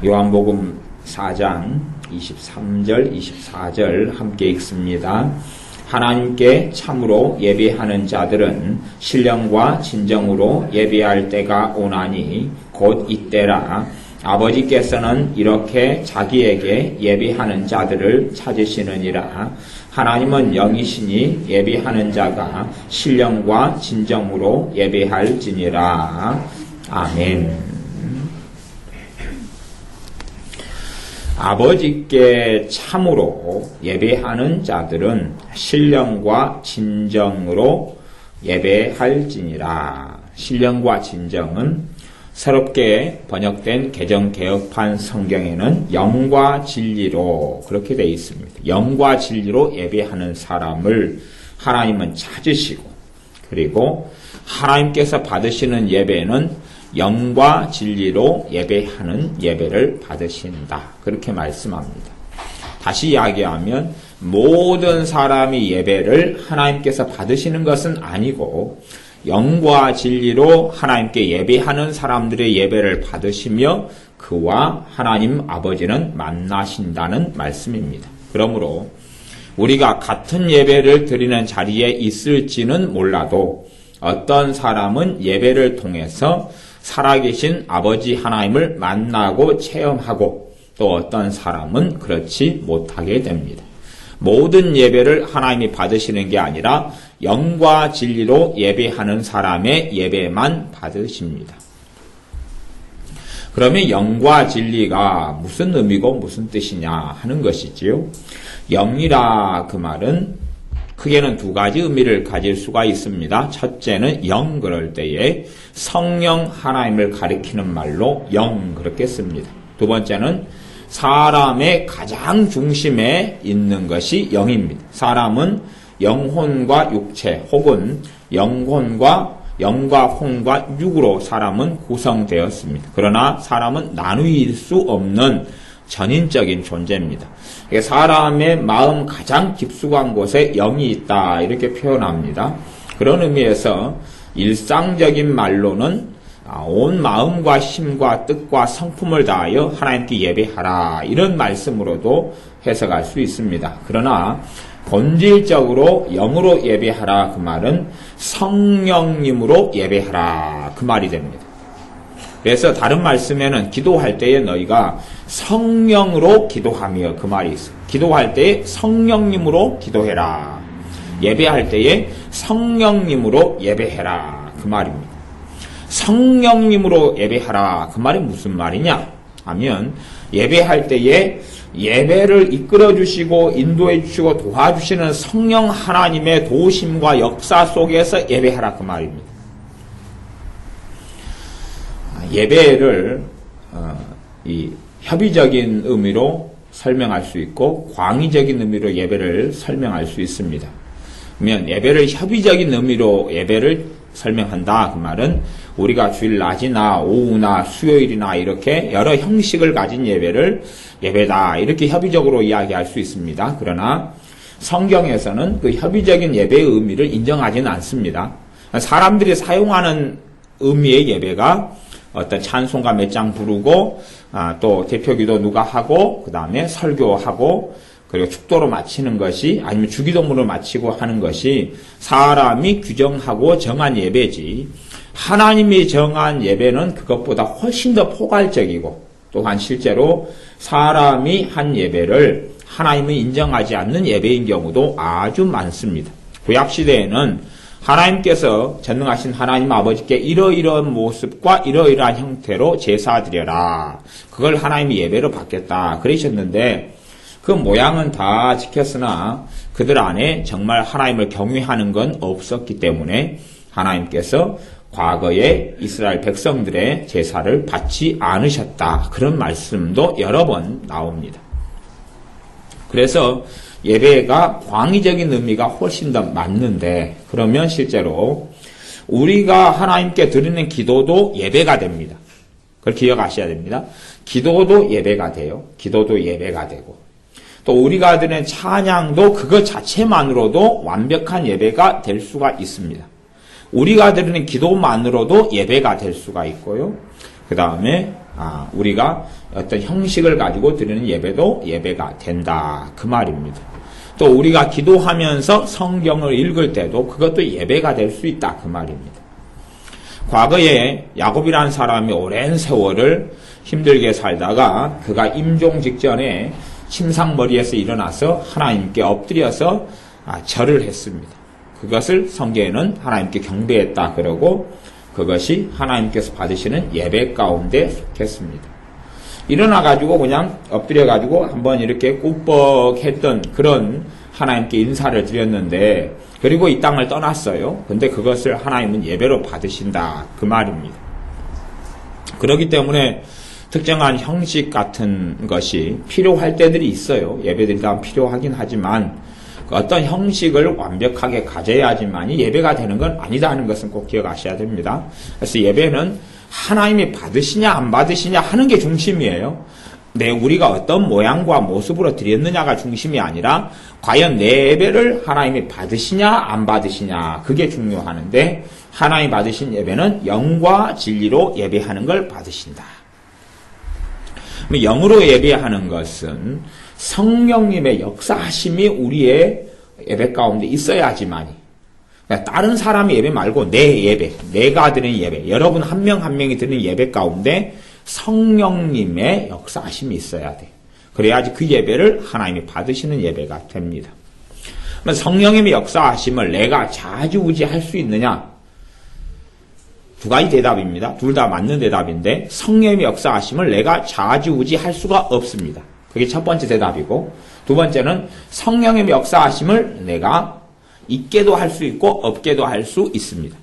요한복음 4장 23절, 24절 함께 읽습니다. 하나님께 참으로 예배하는 자들은 신령과 진정으로 예배할 때가 오나니 곧 이때라. 아버지께서는 이렇게 자기에게 예배하는 자들을 찾으시느니라. 하나님은 영이시니 예배하는 자가 신령과 진정으로 예배할지니라. 아멘. 아버지께 참으로 예배하는 자들은 신령과 진정으로 예배할지니라. 신령과 진정은 새롭게 번역된 개정개혁판 성경에는 영과 진리로 그렇게 되어 있습니다. 영과 진리로 예배하는 사람을 하나님은 찾으시고, 그리고 하나님께서 받으시는 예배는 영과 진리로 예배하는 예배를 받으신다. 그렇게 말씀합니다. 다시 이야기하면 모든 사람이 예배를 하나님께서 받으시는 것은 아니고 영과 진리로 하나님께 예배하는 사람들의 예배를 받으시며 그와 하나님 아버지는 만나신다는 말씀입니다. 그러므로 우리가 같은 예배를 드리는 자리에 있을지는 몰라도 어떤 사람은 예배를 통해서 살아계신 아버지 하나님을 만나고 체험하고 또 어떤 사람은 그렇지 못하게 됩니다. 모든 예배를 하나님이 받으시는 게 아니라 영과 진리로 예배하는 사람의 예배만 받으십니다. 그러면 영과 진리가 무슨 의미고 무슨 뜻이냐 하는 것이지요. 영이라 그 말은 크게는 두 가지 의미를 가질 수가 있습니다. 첫째는 영 그럴 때에 성령 하나님을 가리키는 말로 영 그렇게 씁니다. 두 번째는 사람의 가장 중심에 있는 것이 영입니다. 사람은 영혼과 육체 혹은 영과 혼과 육으로 사람은 구성되었습니다. 그러나 사람은 나누일 수 없는 전인적인 존재입니다. 사람의 마음 가장 깊숙한 곳에 영이 있다 이렇게 표현합니다. 그런 의미에서 일상적인 말로는 온 마음과 힘과 뜻과 성품을 다하여 하나님께 예배하라 이런 말씀으로도 해석할 수 있습니다. 그러나 본질적으로 영으로 예배하라 그 말은 성령님으로 예배하라 그 말이 됩니다. 그래서 다른 말씀에는 기도할 때에 너희가 성령으로 기도하며 그 말이 있어요. 기도할 때에 성령님으로 기도해라. 예배할 때에 성령님으로 예배해라. 그 말입니다. 성령님으로 예배하라. 그 말이 무슨 말이냐 하면 예배할 때에 예배를 이끌어 주시고 인도해 주시고 도와주시는 성령 하나님의 도우심과 역사 속에서 예배하라. 그 말입니다. 예배를 이 협의적인 의미로 설명할 수 있고 광의적인 의미로 예배를 설명할 수 있습니다. 그러면 예배를 협의적인 의미로 예배를 설명한다 그 말은 우리가 주일 낮이나 오후나 수요일이나 이렇게 여러 형식을 가진 예배를 예배다 이렇게 협의적으로 이야기할 수 있습니다. 그러나 성경에서는 그 협의적인 예배의 의미를 인정하지는 않습니다. 사람들이 사용하는 의미의 예배가 어떤 찬송가 몇 장 부르고 또 대표기도 누가 하고 그 다음에 설교하고 그리고 축도로 마치는 것이 아니면 주기도문을 마치고 하는 것이 사람이 규정하고 정한 예배지 하나님이 정한 예배는 그것보다 훨씬 더 포괄적이고 또한 실제로 사람이 한 예배를 하나님은 인정하지 않는 예배인 경우도 아주 많습니다. 구약시대에는 하나님께서 전능하신 하나님 아버지께 이러이러한 모습과 이러이러한 형태로 제사 드려라. 그걸 하나님이 예배로 받겠다. 그러셨는데 그 모양은 다 지켰으나 그들 안에 정말 하나님을 경외하는 건 없었기 때문에 하나님께서 과거에 이스라엘 백성들의 제사를 받지 않으셨다. 그런 말씀도 여러 번 나옵니다. 그래서 예배가 광의적인 의미가 훨씬 더 맞는데 그러면 실제로 우리가 하나님께 드리는 기도도 예배가 됩니다. 그걸 기억하셔야 됩니다. 기도도 예배가 돼요. 기도도 예배가 되고 또 우리가 드리는 찬양도 그것 자체만으로도 완벽한 예배가 될 수가 있습니다. 우리가 드리는 기도만으로도 예배가 될 수가 있고요. 그 다음에 우리가 어떤 형식을 가지고 드리는 예배도 예배가 된다. 그 말입니다. 또 우리가 기도하면서 성경을 읽을 때도 그것도 예배가 될 수 있다. 그 말입니다. 과거에 야곱이라는 사람이 오랜 세월을 힘들게 살다가 그가 임종 직전에 침상머리에서 일어나서 하나님께 엎드려서 절을 했습니다. 그것을 성경에는 하나님께 경배했다 그러고 그것이 하나님께서 받으시는 예배 가운데 속했습니다. 일어나가지고 그냥 엎드려가지고 한번 이렇게 꾹뻑했던 그런 하나님께 인사를 드렸는데 그리고 이 땅을 떠났어요. 근데 그것을 하나님은 예배로 받으신다. 그 말입니다. 그렇기 때문에 특정한 형식 같은 것이 필요할 때들이 있어요. 예배들이 다 필요하긴 하지만 어떤 형식을 완벽하게 가져야지만이 예배가 되는 건 아니다 하는 것은 꼭 기억하셔야 됩니다. 그래서 예배는 하나님이 받으시냐 안 받으시냐 하는 게 중심이에요. 우리가 어떤 모양과 모습으로 드렸느냐가 중심이 아니라 과연 내 예배를 하나님이 받으시냐 안 받으시냐 그게 중요하는데 하나님이 받으신 예배는 영과 진리로 예배하는 걸 받으신다. 영으로 예배하는 것은 성령님의 역사하심이 우리의 예배 가운데 있어야지만이 그러니까 다른 사람의 예배 말고 내 예배, 내가 드리는 예배, 여러분 한 명 한 명이 드리는 예배 가운데 성령님의 역사하심이 있어야 돼. 그래야지 그 예배를 하나님이 받으시는 예배가 됩니다. 성령님의 역사하심을 내가 좌지우지할 수 있느냐? 두 가지 대답입니다. 둘 다 맞는 대답인데 성령님의 역사하심을 내가 좌지우지할 수가 없습니다. 그게 첫 번째 대답이고 두 번째는 성령님의 역사하심을 내가 있게도 할 수 있고 없게도 할 수 있습니다.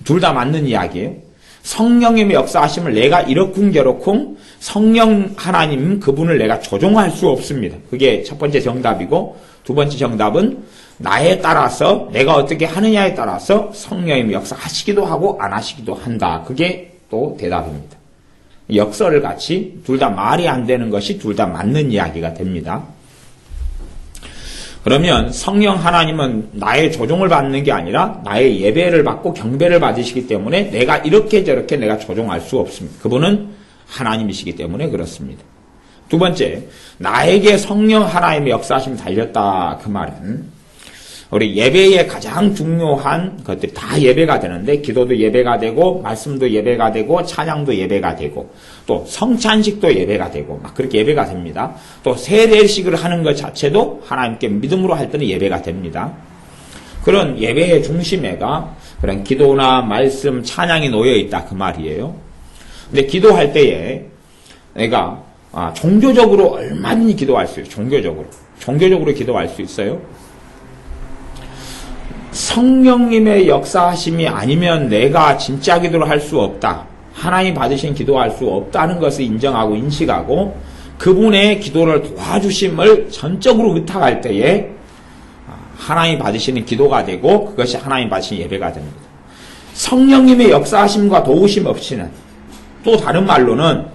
둘 다 맞는 이야기예요. 성령님의 역사하심을 내가 이러쿵저러쿵 성령 하나님 그분을 내가 조종할 수 없습니다. 그게 첫 번째 정답이고 두 번째 정답은 나에 따라서 내가 어떻게 하느냐에 따라서 성령님의 역사하시기도 하고 안 하시기도 한다. 그게 또 대답입니다. 역설을 같이 둘 다 말이 안 되는 것이 둘 다 맞는 이야기가 됩니다. 그러면 성령 하나님은 나의 조종을 받는 게 아니라 나의 예배를 받고 경배를 받으시기 때문에 내가 이렇게 저렇게 내가 조종할 수 없습니다. 그분은 하나님이시기 때문에 그렇습니다. 두 번째, 나에게 성령 하나님의 역사하심이 달렸다. 그 말은 우리 예배의 가장 중요한 것들이 다 예배가 되는데 기도도 예배가 되고 말씀도 예배가 되고 찬양도 예배가 되고 또 성찬식도 예배가 되고 막 그렇게 예배가 됩니다. 또 세례식을 하는 것 자체도 하나님께 믿음으로 할 때는 예배가 됩니다. 그런 예배의 중심에가 그런 기도나 말씀, 찬양이 놓여 있다 그 말이에요. 근데 기도할 때에 내가 종교적으로 얼마든지 기도할 수 있어요. 종교적으로 기도할 수 있어요. 성령님의 역사하심이 아니면 내가 진짜 기도를 할 수 없다. 하나님 받으신 기도할 수 없다는 것을 인정하고 인식하고 그분의 기도를 도와주심을 전적으로 의탁할 때에 하나님 받으시는 기도가 되고 그것이 하나님 받으신 예배가 됩니다. 성령님의 역사하심과 도우심 없이는 또 다른 말로는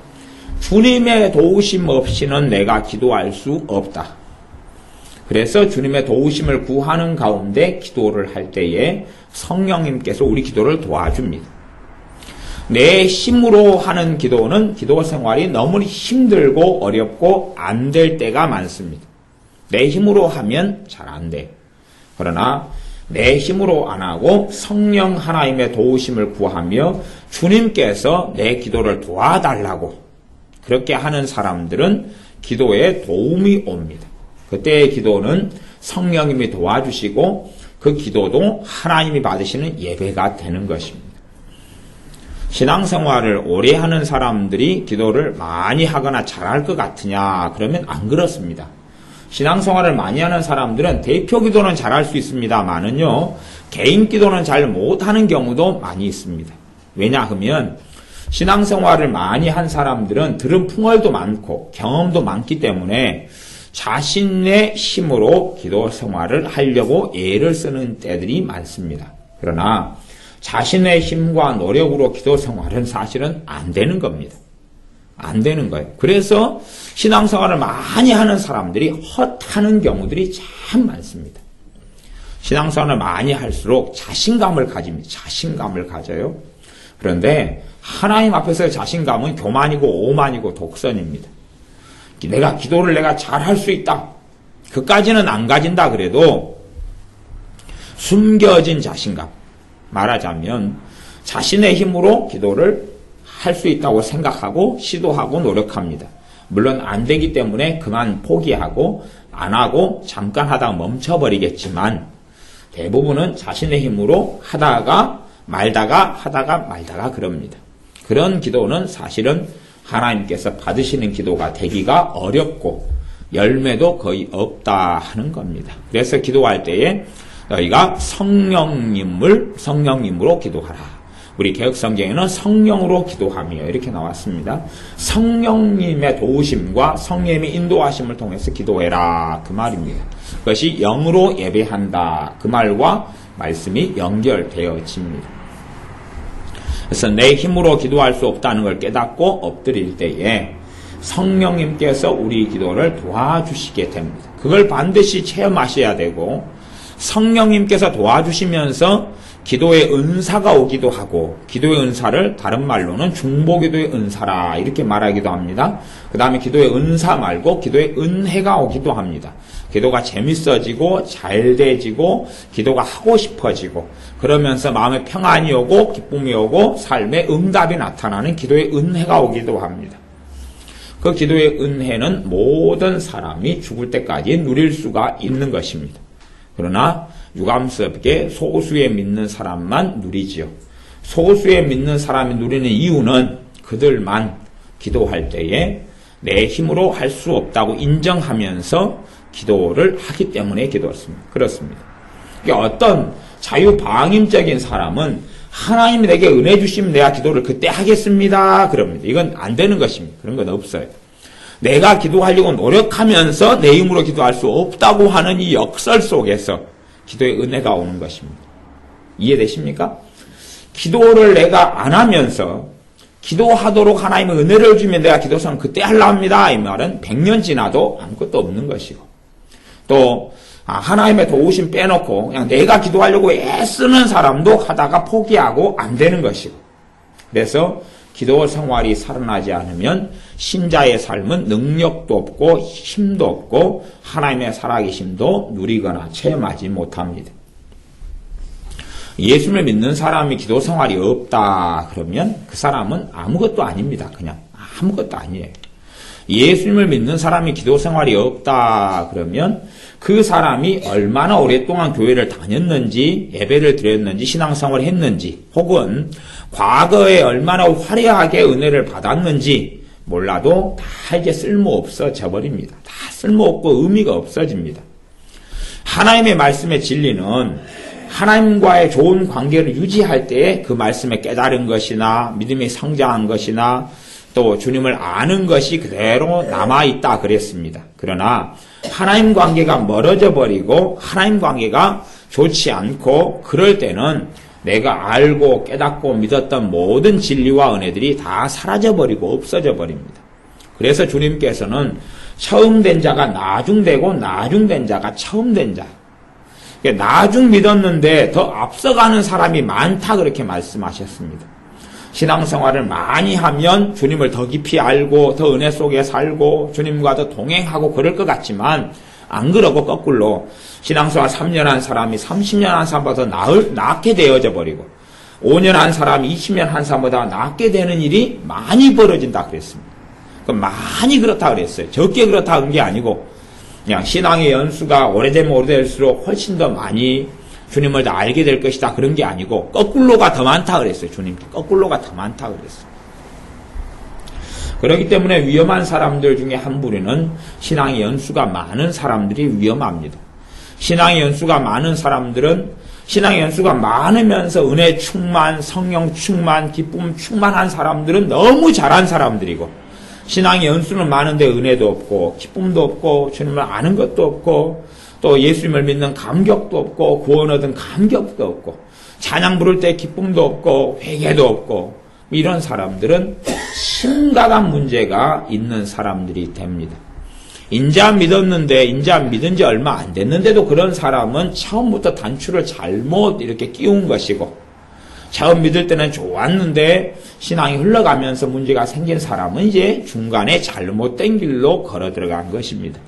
주님의 도우심 없이는 내가 기도할 수 없다. 그래서 주님의 도우심을 구하는 가운데 기도를 할 때에 성령님께서 우리 기도를 도와줍니다. 내 힘으로 하는 기도는 기도 생활이 너무 힘들고 어렵고 안 될 때가 많습니다. 내 힘으로 하면 잘 안 돼. 그러나 내 힘으로 안 하고 성령 하나님의 도우심을 구하며 주님께서 내 기도를 도와달라고 그렇게 하는 사람들은 기도에 도움이 옵니다. 그때의 기도는 성령님이 도와주시고 그 기도도 하나님이 받으시는 예배가 되는 것입니다. 신앙생활을 오래 하는 사람들이 기도를 많이 하거나 잘할 것 같으냐? 그러면 안 그렇습니다. 신앙생활을 많이 하는 사람들은 대표 기도는 잘할 수 있습니다만은요, 개인 기도는 잘 못하는 경우도 많이 있습니다. 왜냐하면 신앙생활을 많이 한 사람들은 들은 풍월도 많고 경험도 많기 때문에 자신의 힘으로 기도 생활을 하려고 애를 쓰는 때들이 많습니다. 그러나 자신의 힘과 노력으로 기도 생활은 사실은 안 되는 겁니다. 안 되는 거예요. 그래서 신앙생활을 많이 하는 사람들이 헛하는 경우들이 참 많습니다. 신앙생활을 많이 할수록 자신감을 가집니다. 자신감을 가져요. 그런데 하나님 앞에서의 자신감은 교만이고 오만이고 독선입니다. 내가 기도를 내가 잘할 수 있다. 그까지는 안 가진다 그래도 숨겨진 자신감. 말하자면 자신의 힘으로 기도를 할 수 있다고 생각하고 시도하고 노력합니다. 물론 안 되기 때문에 그만 포기하고 안 하고 잠깐 하다가 멈춰버리겠지만 대부분은 자신의 힘으로 하다가 말다가 그럽니다. 그런 기도는 사실은 하나님께서 받으시는 기도가 되기가 어렵고 열매도 거의 없다 하는 겁니다. 그래서 기도할 때에 너희가 성령님으로 기도하라. 우리 개혁성경에는 성령으로 기도하며 이렇게 나왔습니다. 성령님의 도우심과 성령님의 인도하심을 통해서 기도해라 그 말입니다. 그것이 영으로 예배한다 그 말과 말씀이 연결되어집니다. 그래서 내 힘으로 기도할 수 없다는 걸 깨닫고 엎드릴 때에 성령님께서 우리 기도를 도와주시게 됩니다. 그걸 반드시 체험하셔야 되고 성령님께서 도와주시면서 기도의 은사가 오기도 하고 기도의 은사를 다른 말로는 중보기도의 은사라 이렇게 말하기도 합니다. 그 다음에 기도의 은사 말고 기도의 은혜가 오기도 합니다. 기도가 재밌어지고 잘돼지고 기도가 하고 싶어지고 그러면서 마음에 평안이 오고 기쁨이 오고 삶에 응답이 나타나는 기도의 은혜가 오기도 합니다. 그 기도의 은혜는 모든 사람이 죽을 때까지 누릴 수가 있는 것입니다. 그러나 유감스럽게 소수의 믿는 사람만 누리지요. 소수의 믿는 사람이 누리는 이유는 그들만 기도할 때에 내 힘으로 할 수 없다고 인정하면서 기도를 하기 때문에 그렇습니다. 어떤 자유방임적인 사람은 하나님이 내게 은혜 주시면 내가 기도를 그때 하겠습니다. 그럽니다. 이건 안 되는 것입니다. 그런 건 없어요. 내가 기도하려고 노력하면서 내 힘으로 기도할 수 없다고 하는 이 역설 속에서 기도의 은혜가 오는 것입니다. 이해되십니까? 기도를 내가 안 하면서 기도하도록 하나님의 은혜를 주면 내가 기도선 그때 하려 합니다. 이 말은 100년 지나도 아무것도 없는 것이고 또 하나님의 도우심 빼놓고 그냥 내가 기도하려고 애쓰는 사람도 하다가 포기하고 안 되는 것이고 그래서 기도 생활이 살아나지 않으면 신자의 삶은 능력도 없고 힘도 없고 하나님의 살아계심도 누리거나 체험하지 못합니다. 예수를 믿는 사람이 기도 생활이 없다 그러면 그 사람은 아무것도 아닙니다. 그냥 아무것도 아니에요. 예수님을 믿는 사람이 기도 생활이 없다 그러면 그 사람이 얼마나 오랫동안 교회를 다녔는지 예배를 드렸는지 신앙생활을 했는지 혹은 과거에 얼마나 화려하게 은혜를 받았는지 몰라도 다 이제 쓸모없어져 버립니다. 다 쓸모없고 의미가 없어집니다. 하나님의 말씀의 진리는 하나님과의 좋은 관계를 유지할 때에 그 말씀에 깨달은 것이나 믿음이 성장한 것이나 또 주님을 아는 것이 그대로 남아있다 그랬습니다. 그러나 하나님 관계가 멀어져 버리고 하나님 관계가 좋지 않고 그럴 때는 내가 알고 깨닫고 믿었던 모든 진리와 은혜들이 다 사라져 버리고 없어져 버립니다. 그래서 주님께서는 처음 된 자가 나중되고 나중된 자가 처음 된 자. 나중 믿었는데 더 앞서가는 사람이 많다 그렇게 말씀하셨습니다. 신앙생활을 많이 하면 주님을 더 깊이 알고 더 은혜 속에 살고 주님과 더 동행하고 그럴 것 같지만 안 그러고 거꾸로 신앙생활 3년 한 사람이 30년 한 사람보다 낫게 되어져 버리고 5년 한 사람이 20년 한 사람보다 낫게 되는 일이 많이 벌어진다 그랬습니다. 많이 그렇다 그랬어요. 적게 그렇다 그런 게 아니고 그냥 신앙의 연수가 오래되면 오래될수록 훨씬 더 많이 주님을 더 알게 될 것이다 그런 게 아니고 거꾸로가 더 많다 그랬어요. 주님께 거꾸로가 더 많다 그랬어요. 그렇기 때문에 위험한 사람들 중에 한 부류는 신앙의 연수가 많은 사람들이 위험합니다. 신앙의 연수가 많은 사람들은 신앙의 연수가 많으면서 은혜 충만, 성령 충만, 기쁨 충만한 사람들은 너무 잘한 사람들이고 신앙의 연수는 많은데 은혜도 없고 기쁨도 없고 주님을 아는 것도 없고 또 예수님을 믿는 감격도 없고 구원 얻은 감격도 없고 찬양 부를 때 기쁨도 없고 회개도 없고 이런 사람들은 심각한 문제가 있는 사람들이 됩니다. 인자 믿었는데 인자 믿은 지 얼마 안 됐는데도 그런 사람은 처음부터 단추를 잘못 이렇게 끼운 것이고 처음 믿을 때는 좋았는데 신앙이 흘러가면서 문제가 생긴 사람은 이제 중간에 잘못된 길로 걸어 들어간 것입니다.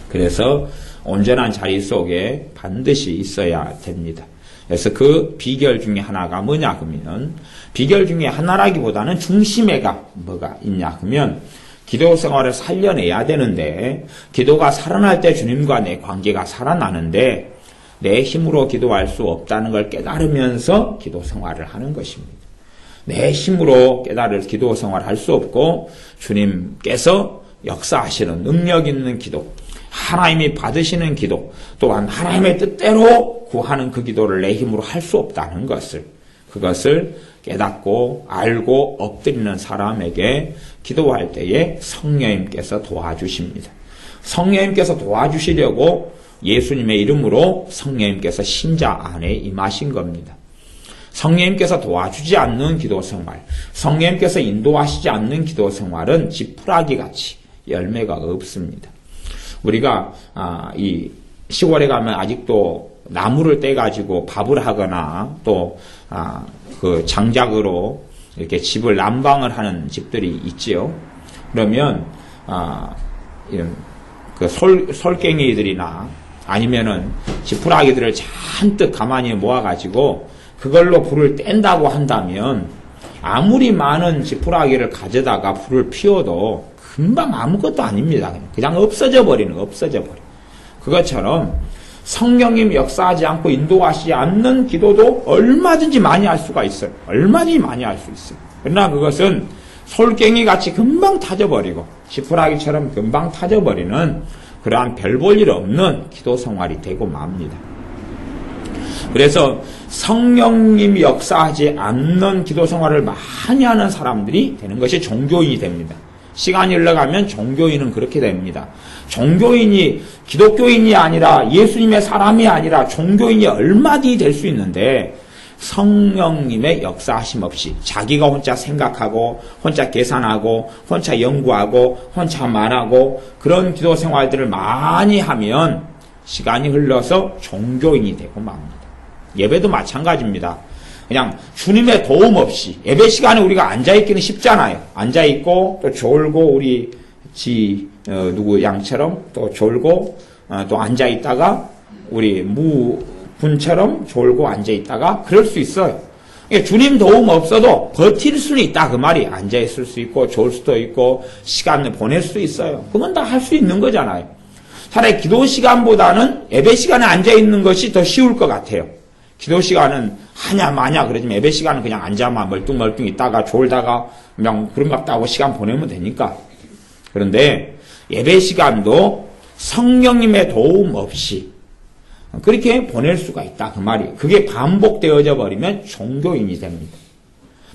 그래서 온전한 자리 속에 반드시 있어야 됩니다. 그래서 그 비결 중에 하나가 뭐냐 그러면, 비결 중에 하나라기보다는 중심에가 뭐가 있냐 그러면, 기도 생활을 살려내야 되는데, 기도가 살아날 때 주님과 내 관계가 살아나는데, 내 힘으로 기도할 수 없다는 걸 깨달으면서 기도 생활을 하는 것입니다. 내 힘으로 기도 생활을 할 수 없고, 주님께서 역사하시는 능력 있는 기도, 하나님이 받으시는 기도, 또한 하나님의 뜻대로 구하는 그 기도를 내 힘으로 할 수 없다는 것을, 그것을 깨닫고 알고 엎드리는 사람에게 기도할 때에 성령님께서 도와주십니다. 성령님께서 도와주시려고 예수님의 이름으로 성령님께서 신자 안에 임하신 겁니다. 성령님께서 도와주지 않는 기도 생활, 성령님께서 인도하시지 않는 기도 생활은 지푸라기 같이 열매가 없습니다. 우리가 이 시골에 가면 아직도 나무를 떼가지고 밥을 하거나 또 그 장작으로 이렇게 집을 난방을 하는 집들이 있지요. 그러면 이런 그 솔갱이들이나 아니면은 지푸라기들을 잔뜩 가만히 모아가지고 그걸로 불을 뗀다고 한다면 아무리 많은 지푸라기를 가져다가 불을 피워도 금방 아무것도 아닙니다. 그냥 없어져 버려. 그것처럼 성령님 역사하지 않고 인도하시지 않는 기도도 얼마든지 많이 할 수가 있어요. 얼마든지 많이 할 수 있어요. 그러나 그것은 솔갱이 같이 금방 타져버리고 지푸라기처럼 금방 타져버리는 그러한 별 볼 일 없는 기도 생활이 되고 맙니다. 그래서 성령님이 역사하지 않는 기도 생활을 많이 하는 사람들이 되는 것이 종교인이 됩니다. 시간이 흘러가면 종교인은 그렇게 됩니다. 종교인이 기독교인이 아니라 예수님의 사람이 아니라 종교인이 얼마든지 될 수 있는데 성령님의 역사하심 없이 자기가 혼자 생각하고 혼자 계산하고 혼자 연구하고 혼자 말하고 그런 기도 생활들을 많이 하면 시간이 흘러서 종교인이 되고 맙니다. 예배도 마찬가지입니다. 그냥 주님의 도움 없이 예배 시간에 우리가 앉아있기는 쉽잖아요. 앉아있고 또 졸고 우리 누구 양처럼 또 졸고 또 앉아있다가 우리 무군처럼 졸고 앉아있다가 그럴 수 있어요. 그러니까 주님 도움 없어도 버틸 수는 있다 그 말이. 앉아있을 수 있고 졸 수도 있고 시간을 보낼 수 있어요. 그건 다 할 수 있는 거잖아요. 차라리 기도 시간보다는 예배 시간에 앉아있는 것이 더 쉬울 것 같아요. 기도 시간은 하냐 마냐 그러지만 예배 시간은 그냥 앉아만 멀뚱멀뚱 있다가 졸다가 그냥 그런갑다 하고 시간 보내면 되니까. 그런데 예배 시간도 성령님의 도움 없이 그렇게 보낼 수가 있다 그 말이에요. 그게 반복되어져 버리면 종교인이 됩니다.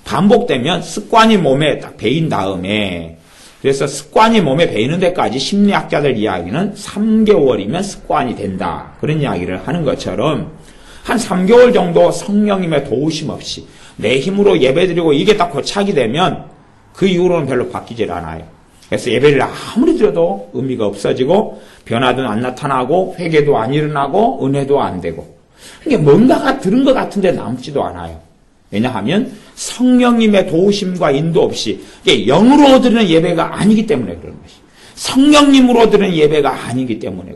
반복되면 습관이 몸에 딱 배인 다음에, 그래서 습관이 몸에 배이는 데까지 심리학자들 이야기는 3개월이면 습관이 된다 그런 이야기를 하는 것처럼 한 3개월 정도 성령님의 도우심 없이 내 힘으로 예배드리고 이게 딱 고착이 되면 그 이후로는 별로 바뀌질 않아요. 그래서 예배를 아무리 드려도 의미가 없어지고 변화도 안 나타나고 회개도 안 일어나고 은혜도 안 되고, 이게 뭔가가 들은 것 같은데 남지도 않아요. 왜냐하면 성령님의 도우심과 인도 없이 이게 영으로 드리는 예배가 아니기 때문에 그런 것이, 성령님으로 드리는 예배가 아니기 때문에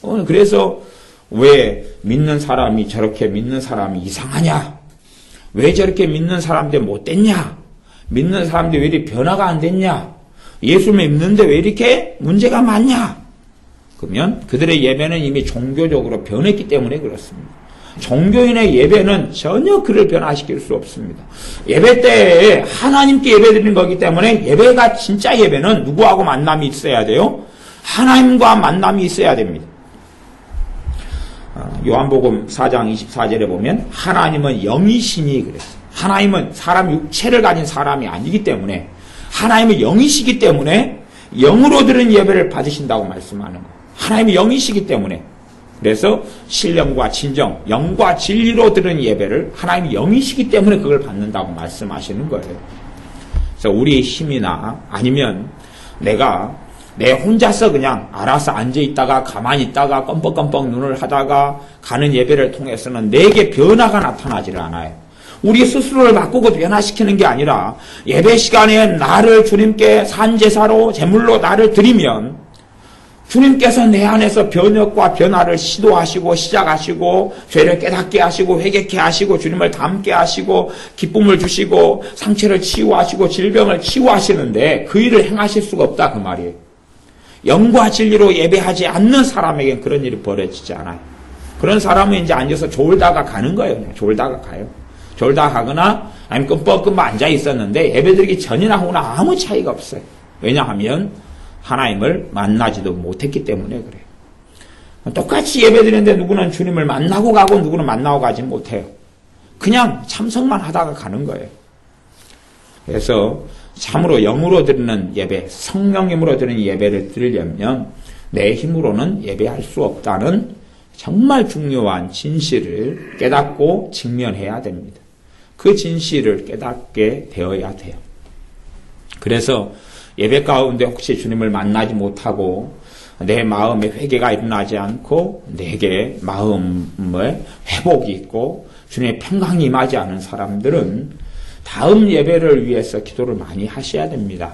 그래요. 그래서 왜 믿는 사람이 저렇게 믿는 사람이 이상하냐? 왜 저렇게 믿는 사람들 못됐냐? 믿는 사람들 왜 이렇게 변화가 안 됐냐? 예수 믿는데 왜 이렇게 문제가 많냐? 그러면 그들의 예배는 이미 종교적으로 변했기 때문에 그렇습니다. 종교인의 예배는 전혀 그를 변화시킬 수 없습니다. 예배 때에 하나님께 예배드리는 거기 때문에 예배가 진짜 예배는 누구하고 만남이 있어야 돼요? 하나님과 만남이 있어야 됩니다. 요한복음 4장 24절에 보면 하나님은 영이시니 그랬어요. 하나님은 사람 육체를 가진 사람이 아니기 때문에, 하나님은 영이시기 때문에 영으로 드린 예배를 받으신다고 말씀하는 거예요. 하나님이 영이시기 때문에. 그래서 신령과 진정, 영과 진리로 드린 예배를 하나님이 영이시기 때문에 그걸 받는다고 말씀하시는 거예요. 그래서 우리의 힘이나 아니면 내 혼자서 그냥 알아서 앉아있다가 가만히 있다가 껌뻑껌뻑 눈을 하다가 가는 예배를 통해서는 내게 변화가 나타나질 않아요. 우리 스스로를 바꾸고 변화시키는 게 아니라 예배 시간에 나를 주님께 산제사로 제물로 나를 드리면 주님께서 내 안에서 변혁과 변화를 시도하시고 시작하시고 죄를 깨닫게 하시고 회개케 하시고 주님을 닮게 하시고 기쁨을 주시고 상처를 치유하시고 질병을 치유하시는데 그 일을 행하실 수가 없다 그 말이에요. 영과 진리로 예배하지 않는 사람에겐 그런 일이 벌어지지 않아요. 그런 사람은 이제 앉아서 졸다가 가는 거예요. 그냥 졸다가 가요. 졸다가 가거나 아니면 끔뻑끔뻑 앉아 있었는데 예배드리기 전이나 후나 아무 차이가 없어요. 왜냐하면 하나님을 만나지도 못했기 때문에 그래요. 똑같이 예배드리는데 누구는 주님을 만나고 가고 누구는 만나고 가지 못해요. 그냥 참석만 하다가 가는 거예요. 그래서 참으로 영으로 드리는 예배, 성령 힘으로 드리는 예배를 드리려면 내 힘으로는 예배할 수 없다는 정말 중요한 진실을 깨닫고 직면해야 됩니다. 그 진실을 깨닫게 되어야 돼요. 그래서 예배 가운데 혹시 주님을 만나지 못하고 내 마음에 회개가 일어나지 않고 내게 마음에 회복이 있고 주님의 평강이 임하지 않은 사람들은 다음 예배를 위해서 기도를 많이 하셔야 됩니다.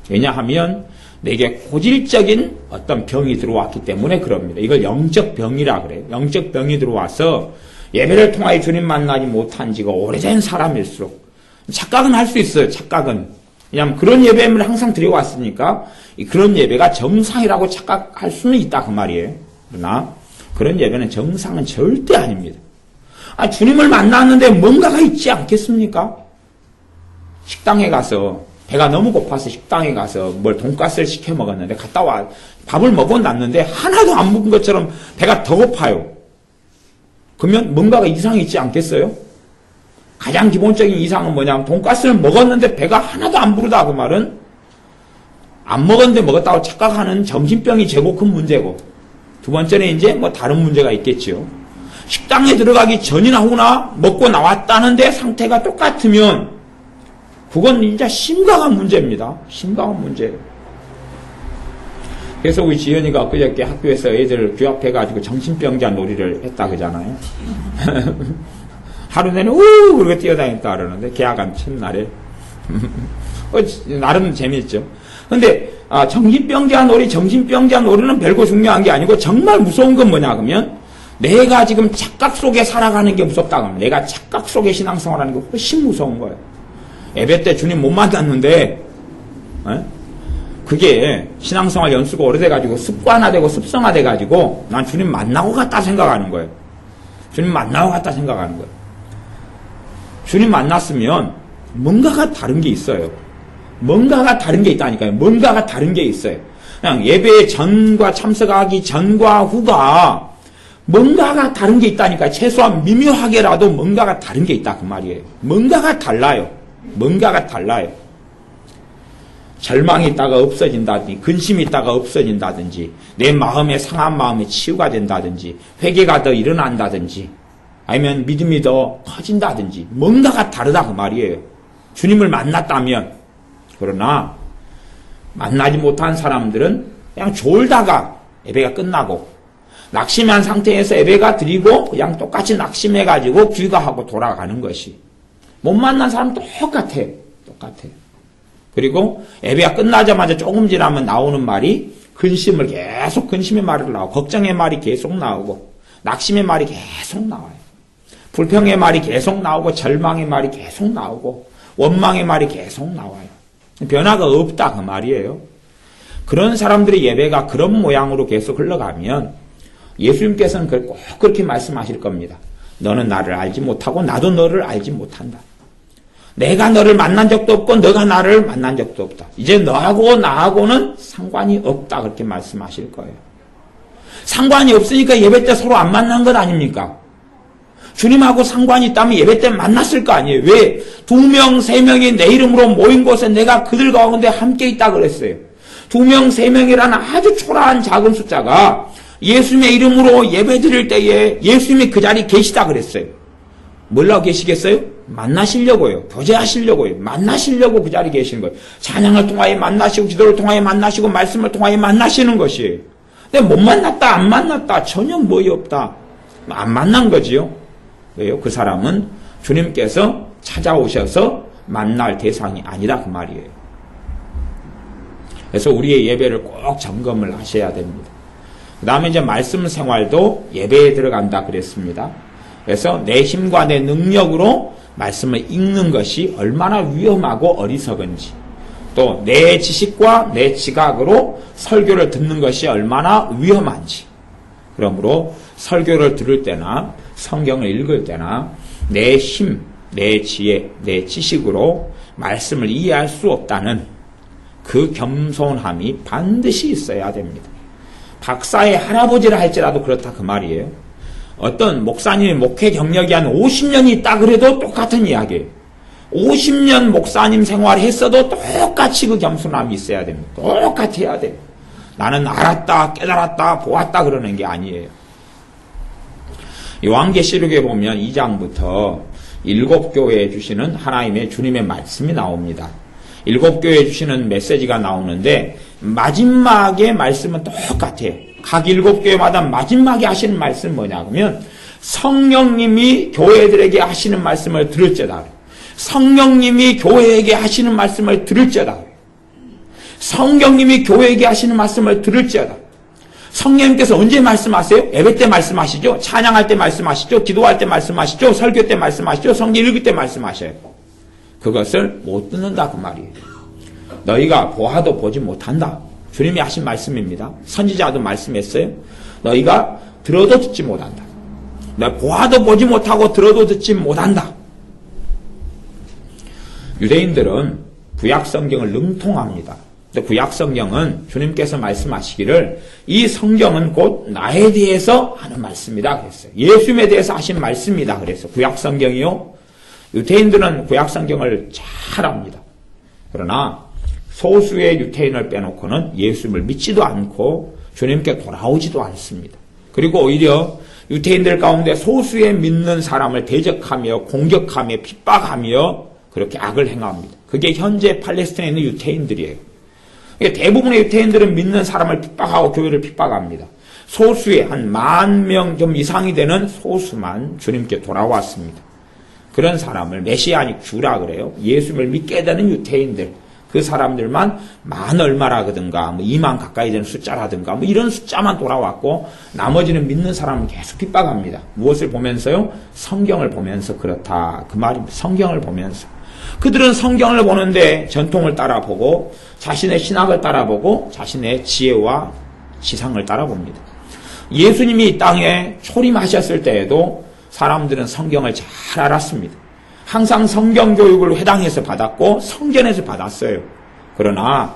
왜냐하면 내게 고질적인 어떤 병이 들어왔기 때문에 그럽니다. 이걸 영적 병이라 그래요. 영적 병이 들어와서 예배를 통하여 주님 만나지 못한 지가 오래된 사람일수록 착각은 할 수 있어요. 착각은. 왜냐하면 그런 예배를 항상 드려왔으니까 그런 예배가 정상이라고 착각할 수는 있다 그 말이에요. 그러나 그런 예배는 정상은 절대 아닙니다. 주님을 만났는데 뭔가가 있지 않겠습니까? 식당에 가서 배가 너무 고파서 식당에 가서 돈가스를 시켜 먹었는데 갔다 와 밥을 먹어놨는데 하나도 안 먹은 것처럼 배가 더 고파요. 그러면 뭔가가 이상이 있지 않겠어요? 가장 기본적인 이상은 뭐냐면 돈가스를 먹었는데 배가 하나도 안 부르다 그 말은 안 먹었는데 먹었다고 착각하는 정신병이 제일 큰 문제고, 두 번째는 이제 다른 문제가 있겠죠. 식당에 들어가기 전이나 후나 먹고 나왔다는데 상태가 똑같으면 그건 진짜 심각한 문제입니다. 심각한 문제예요. 그래서 우리 지연이가 그저께 학교에서 애들 규합해가지고 정신병자 놀이를 했다 그러잖아요. 하루 내내 우 그렇게 뛰어다녔다 그러는데 계약한 첫날에 나름 재밌죠. 근데 정신병자 놀이는 별거 중요한 게 아니고 정말 무서운 건 뭐냐 그러면 내가 지금 착각 속에 살아가는 게 무섭다 그러면 내가 착각 속에 신앙생활하는 게 훨씬 무서운 거예요. 예배 때 주님 못 만났는데 그게 신앙생활 연수가 오래돼가지고 습관화되고 습성화돼가지고 난 주님 만나고 갔다 생각하는 거예요. 주님 만나고 갔다 생각하는 거예요. 주님 만났으면 뭔가가 다른 게 있어요. 뭔가가 다른 게 있다니까요. 뭔가가 다른 게 있어요. 그냥 예배 전과 참석하기 전과 후가 뭔가가 다른 게 있다니까요. 최소한 미묘하게라도 뭔가가 다른 게 있다 그 말이에요. 뭔가가 달라요. 뭔가가 달라요. 절망이 있다가 없어진다든지 근심이 있다가 없어진다든지 내 마음에 상한 마음이 치유가 된다든지 회개가 더 일어난다든지 아니면 믿음이 더 커진다든지 뭔가가 다르다 그 말이에요. 주님을 만났다면. 그러나 만나지 못한 사람들은 그냥 졸다가 예배가 끝나고 낙심한 상태에서 예배가 드리고 그냥 똑같이 낙심해가지고 귀가하고 돌아가는 것이 못 만난 사람 똑같아요. 똑같아요. 그리고 예배가 끝나자마자 조금 지나면 나오는 말이 근심의 말이 나오고 걱정의 말이 계속 나오고 낙심의 말이 계속 나와요. 불평의 말이 계속 나오고 절망의 말이 계속 나오고 원망의 말이 계속 나와요. 변화가 없다 그 말이에요. 그런 사람들의 예배가 그런 모양으로 계속 흘러가면 예수님께서는 꼭 그렇게 말씀하실 겁니다. 너는 나를 알지 못하고 나도 너를 알지 못한다. 내가 너를 만난 적도 없고 너가 나를 만난 적도 없다. 이제 너하고 나하고는 상관이 없다 그렇게 말씀하실 거예요. 상관이 없으니까 예배 때 서로 안 만난 것 아닙니까? 주님하고 상관이 있다면 예배 때 만났을 거 아니에요. 왜? 2명, 3명이 내 이름으로 모인 곳에 내가 그들 가운데 함께 있다 그랬어요. 2명, 3명이라는 아주 초라한 작은 숫자가 예수님의 이름으로 예배 드릴 때에 예수님이 그 자리에 계시다 그랬어요. 뭐라고 계시겠어요? 만나시려고요. 교제하시려고요. 만나시려고 그 자리에 계시는 거예요. 찬양을 통하여 만나시고 기도를 통하여 만나시고 말씀을 통하여 만나시는 것이에요. 근데 못 만났다 안 만났다 전혀 뭐이 없다. 안 만난 거지요. 왜요? 그 사람은 주님께서 찾아오셔서 만날 대상이 아니다 그 말이에요. 그래서 우리의 예배를 꼭 점검을 하셔야 됩니다. 그 다음에 이제 말씀 생활도 예배에 들어간다 그랬습니다. 그래서 내 힘과 내 능력으로 말씀을 읽는 것이 얼마나 위험하고 어리석은지, 또 내 지식과 내 지각으로 설교를 듣는 것이 얼마나 위험한지, 그러므로 설교를 들을 때나 성경을 읽을 때나 내 힘, 내 지혜, 내 지식으로 말씀을 이해할 수 없다는 그 겸손함이 반드시 있어야 됩니다. 박사의 할아버지라 할지라도 그렇다 그 말이에요. 어떤 목사님의 목회 경력이 한 50년이 있다 그래도 똑같은 이야기예요. 50년 목사님 생활을 했어도 똑같이 그 겸손함이 있어야 됩니다. 똑같이 해야 돼요. 나는 알았다, 깨달았다, 보았다 그러는 게 아니에요. 요한계시록에 보면 2장부터 7교회에 주시는 하나님의 주님의 말씀이 나옵니다. 7교회에 주시는 메시지가 나오는데 마지막에 말씀은 똑같아요. 각 7교회마다 마지막에 하시는 말씀은 뭐냐 그러면 성령님이 교회들에게 하시는 말씀을 들을지어다. 성령님이 교회에게 하시는 말씀을 들을지어다. 성령님이 교회에게 하시는 말씀을 들을지어다. 성령님께서 언제 말씀하세요? 예배 때 말씀하시죠? 찬양할 때 말씀하시죠? 기도할 때 말씀하시죠? 설교 때 말씀하시죠? 성경 읽을 때 말씀하셔요. 그것을 못 듣는다 그 말이에요. 너희가 보아도 보지 못한다. 주님이 하신 말씀입니다. 선지자도 말씀했어요. 너희가 들어도 듣지 못한다. 너 보아도 보지 못하고 들어도 듣지 못한다. 유대인들은 구약 성경을 능통합니다. 구약 성경은 주님께서 말씀하시기를 이 성경은 곧 나에 대해서 하는 말씀이다 그랬어요. 예수님에 대해서 하신 말씀이다 그랬어요. 구약 성경이요. 유대인들은 구약 성경을 잘 압니다. 그러나 소수의 유대인을 빼놓고는 예수님을 믿지도 않고 주님께 돌아오지도 않습니다. 그리고 오히려 유대인들 가운데 소수의 믿는 사람을 대적하며 공격하며 핍박하며 그렇게 악을 행합니다. 그게 현재 팔레스타인에 있는 유대인들이에요. 대부분의 유대인들은 믿는 사람을 핍박하고 교회를 핍박합니다. 소수의 한 10,000명 좀 이상이 되는 소수만 주님께 돌아왔습니다. 그런 사람을 메시아닉 주라 그래요. 예수님을 믿게 되는 유대인들, 그 사람들만 만 얼마라든가 2만 가까이 되는 숫자라든가 이런 숫자만 돌아왔고 나머지는 믿는 사람을 계속 핍박합니다. 무엇을 보면서요? 성경을 보면서 그렇다 그 말입니다. 성경을 보면서. 그들은 성경을 보는데 전통을 따라보고 자신의 신학을 따라보고 자신의 지혜와 지상을 따라봅니다. 예수님이 이 땅에 초림하셨을 때에도 사람들은 성경을 잘 알았습니다. 항상 성경 교육을 회당에서 받았고 성전에서 받았어요. 그러나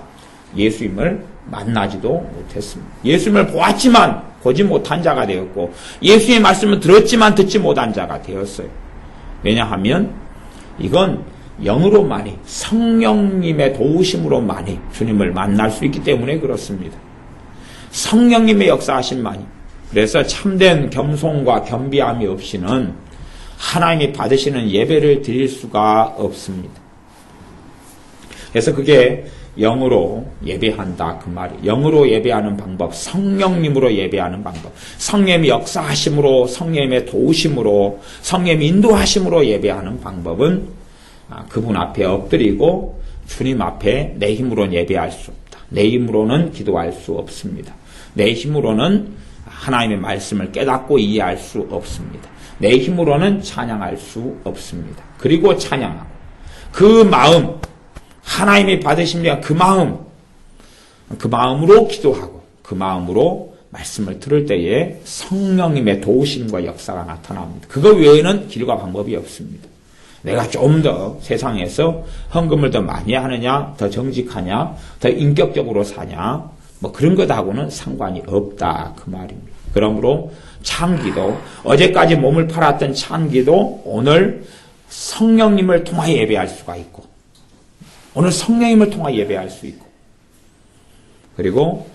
예수님을 만나지도 못했습니다. 예수님을 보았지만 보지 못한 자가 되었고 예수님의 말씀을 들었지만 듣지 못한 자가 되었어요. 왜냐하면 이건 영으로만이 성령님의 도우심으로만이 주님을 만날 수 있기 때문에 그렇습니다. 성령님의 역사하심만이. 그래서 참된 겸손과 겸비함이 없이는 하나님이 받으시는 예배를 드릴 수가 없습니다. 그래서 그게 영으로 예배한다 그 말이에요. 영으로 예배하는 방법, 성령님으로 예배하는 방법, 성령님의 역사하심으로, 성령님의 도우심으로, 성령님의 인도하심으로 예배하는 방법은 그분 앞에 엎드리고 주님 앞에 내 힘으로는 예배할 수 없다. 내 힘으로는 기도할 수 없습니다. 내 힘으로는 하나님의 말씀을 깨닫고 이해할 수 없습니다. 내 힘으로는 찬양할 수 없습니다. 그리고 찬양하고 그 마음, 하나님이 받으시면 그 마음으로 기도하고 그 마음으로 말씀을 들을 때에 성령님의 도우심과 역사가 나타납니다. 그거 외에는 길과 방법이 없습니다. 내가 좀 더 세상에서 헌금을 더 많이 하느냐, 더 정직하냐, 더 인격적으로 사냐, 그런 것하고는 상관이 없다 그 말입니다. 그러므로 찬기도, 어제까지 몸을 팔았던 찬기도 오늘 성령님을 통하여 예배할 수가 있고, 오늘 성령님을 통하여 예배할 수 있고, 그리고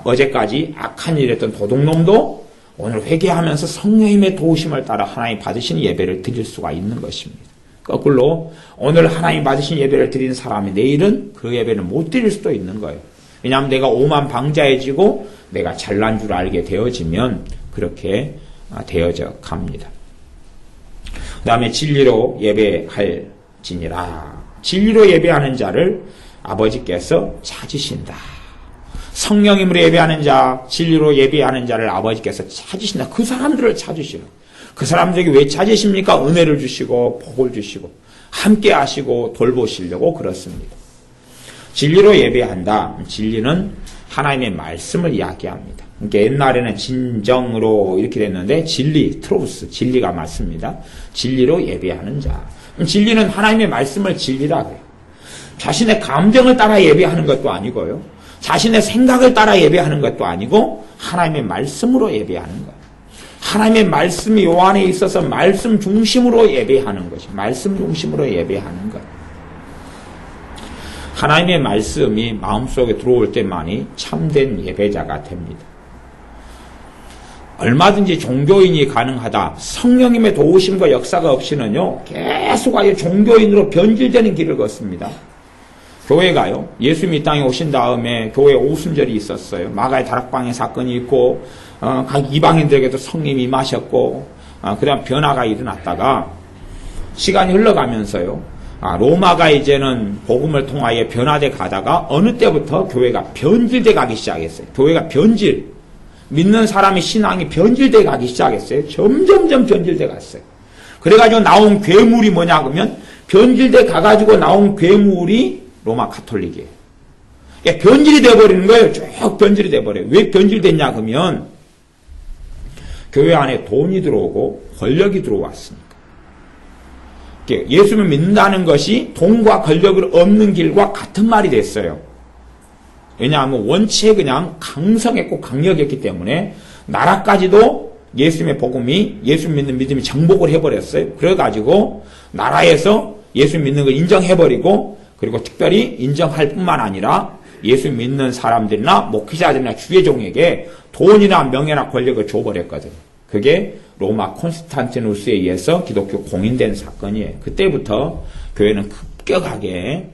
어제까지 악한 일 했던 도둑놈도 오늘 회개하면서 성령님의 도우심을 따라 하나님 받으신 예배를 드릴 수가 있는 것입니다. 거꾸로 오늘 하나님 받으신 예배를 드리는 사람이 내일은 그 예배를 못 드릴 수도 있는 거예요. 왜냐하면 내가 오만방자해지고 내가 잘난 줄 알게 되어지면 그렇게 되어져 갑니다. 그 다음에 진리로 예배할지니라. 진리로 예배하는 자를 아버지께서 찾으신다. 성령님으로 예배하는 자, 진리로 예배하는 자를 아버지께서 찾으신다. 그 사람들을 찾으시라. 그 사람들에게 왜 찾으십니까? 은혜를 주시고 복을 주시고 함께 하시고 돌보시려고 그렇습니다. 진리로 예배한다. 진리는 하나님의 말씀을 이야기합니다. 그러니까 옛날에는 진정으로 이렇게 됐는데 진리, 트로스, 진리가 맞습니다. 진리로 예배하는 자. 진리는 하나님의 말씀을 진리라 그래요. 자신의 감정을 따라 예배하는 것도 아니고요. 자신의 생각을 따라 예배하는 것도 아니고 하나님의 말씀으로 예배하는 거예요. 하나님의 말씀이 요 안에 있어서 말씀 중심으로 예배하는 것이 말씀 중심으로 예배하는 것. 하나님의 말씀이 마음속에 들어올 때만이 참된 예배자가 됩니다. 얼마든지 종교인이 가능하다. 성령님의 도우심과 역사가 없이는요, 계속 아예 종교인으로 변질되는 길을 걷습니다. 교회가요, 예수님이 이 땅에 오신 다음에 교회 오순절이 있었어요. 마가의 다락방의 사건이 있고, 각 이방인들에게도 성령이 임하셨고, 그 다음 변화가 일어났다가, 시간이 흘러가면서요, 로마가 이제는 복음을 통하여 변화돼 가다가, 어느 때부터 교회가 변질돼 가기 시작했어요. 교회가 변질. 믿는 사람의 신앙이 변질돼 가기 시작했어요. 점점점 변질돼 갔어요. 그래가지고 나온 괴물이 뭐냐 그러면 변질돼 가가지고 나온 괴물이 로마 카톨릭이에요. 그러니까 변질이 돼버리는 거예요. 쭉 변질이 돼버려요. 왜 변질됐냐 그러면 교회 안에 돈이 들어오고 권력이 들어왔으니까. 예수를 믿는다는 것이 돈과 권력을 얻는 길과 같은 말이 됐어요. 왜냐하면 원체 그냥 강성했고 강력했기 때문에 나라까지도 예수님의 복음이 예수 믿는 믿음이 정복을 해버렸어요. 그래가지고 나라에서 예수 믿는 걸 인정해버리고 그리고 특별히 인정할 뿐만 아니라 예수 믿는 사람들이나 목회자들이나 주의종에게 돈이나 명예나 권력을 줘버렸거든요. 그게 로마 콘스탄티누스에 의해서 기독교 공인된 사건이에요. 그때부터 교회는 급격하게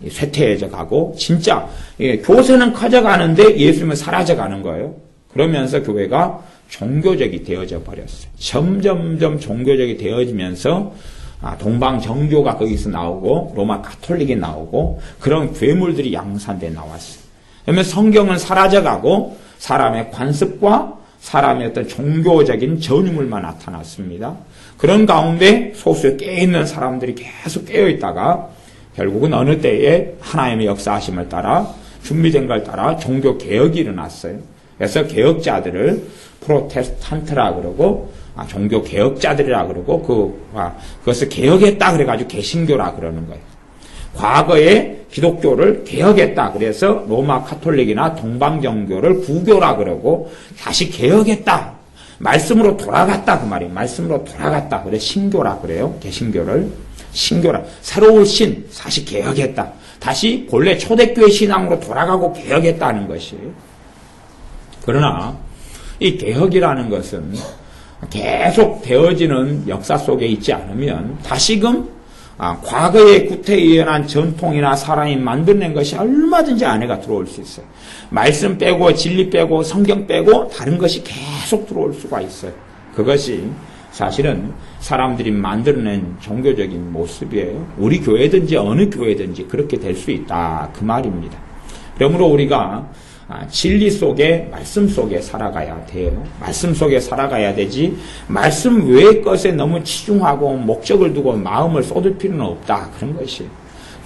쇠퇴해져 가고 진짜 교세는 커져가는데 예수님은 사라져가는 거예요. 그러면서 교회가 종교적이 되어져 버렸어요. 점점점 종교적이 되어지면서 동방정교가 거기서 나오고 로마 가톨릭이 나오고 그런 괴물들이 양산돼 나왔어요. 그러면 성경은 사라져가고 사람의 관습과 사람의 어떤 종교적인 전유물만 나타났습니다. 그런 가운데 소수에 깨어있는 사람들이 계속 깨어있다가 결국은 어느 때에 하나님의 역사하심을 따라 준비된 걸 따라 종교 개혁이 일어났어요. 그래서 개혁자들을 프로테스탄트라 그러고 종교 개혁자들이라 그러고 그것을 개혁했다 그래가지고 개신교라 그러는 거예요. 과거에 기독교를 개혁했다 그래서 로마 카톨릭이나 동방정교를 부교라 그러고 다시 개혁했다. 말씀으로 돌아갔다 그 말이에요. 말씀으로 돌아갔다. 그래 신교라 그래요. 개신교를. 신교라. 새로운 신, 다시 개혁했다. 다시 본래 초대교회 신앙으로 돌아가고 개혁했다는 것이에요. 그러나 이 개혁이라는 것은 계속 되어지는 역사 속에 있지 않으면 다시금 과거의 구태의연한 전통이나 사람이 만들어낸 것이 얼마든지 안에가 들어올 수 있어요. 말씀 빼고 진리 빼고 성경 빼고 다른 것이 계속 들어올 수가 있어요. 그것이 사실은 사람들이 만들어낸 종교적인 모습이에요. 우리 교회든지 어느 교회든지 그렇게 될 수 있다 그 말입니다. 그러므로 우리가 진리 속에 말씀 속에 살아가야 돼요. 말씀 속에 살아가야 되지 말씀 외의 것에 너무 치중하고 목적을 두고 마음을 쏟을 필요는 없다 그런 것이에요.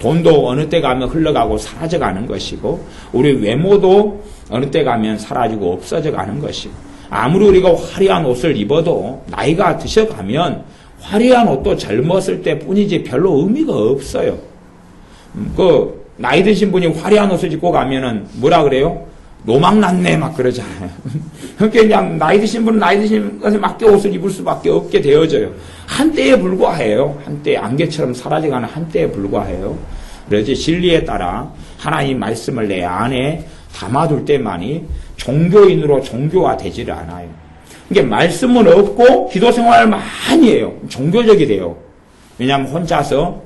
돈도 어느 때 가면 흘러가고 사라져가는 것이고 우리 외모도 어느 때 가면 사라지고 없어져가는 것이고 아무리 우리가 화려한 옷을 입어도 나이가 드셔가면 화려한 옷도 젊었을 때 뿐이지 별로 의미가 없어요. 나이 드신 분이 화려한 옷을 입고 가면은 뭐라 그래요? 노망났네 막 그러잖아요. 그러니까 그냥 나이 드신 분은 나이 드신 것에 맞게 옷을 입을 수밖에 없게 되어져요. 한때에 불과해요. 한때 안개처럼 사라져가는 한때에 불과해요. 그래서 진리에 따라 하나님 말씀을 내 안에 담아둘 때만이 종교인으로 종교화 되지를 않아요. 그러니까 말씀은 없고 기도 생활을 많이 해요. 종교적이 돼요. 왜냐하면 혼자서